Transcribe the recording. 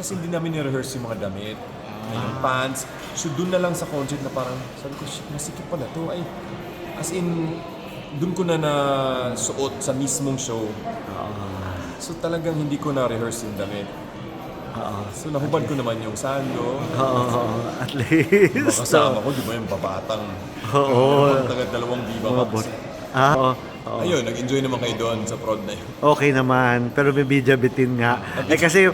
kasi hindi namin ni-rehearse yung mga damit. Yung pants. So doon na lang sa concert na parang, sabi ko, shit, masikip pala to. Ay, as in, doon ko na nasuot sa mismong show. So talagang hindi ko na-rehearse yung damit. So nahubad ko naman yung sando. At least. Makasama ko, di ba yung babatang. Dalawang diba box. Ayun, nag-enjoy naman kayo doon sa prod na yun. Okay naman, pero may video bitin nga. Eh kasi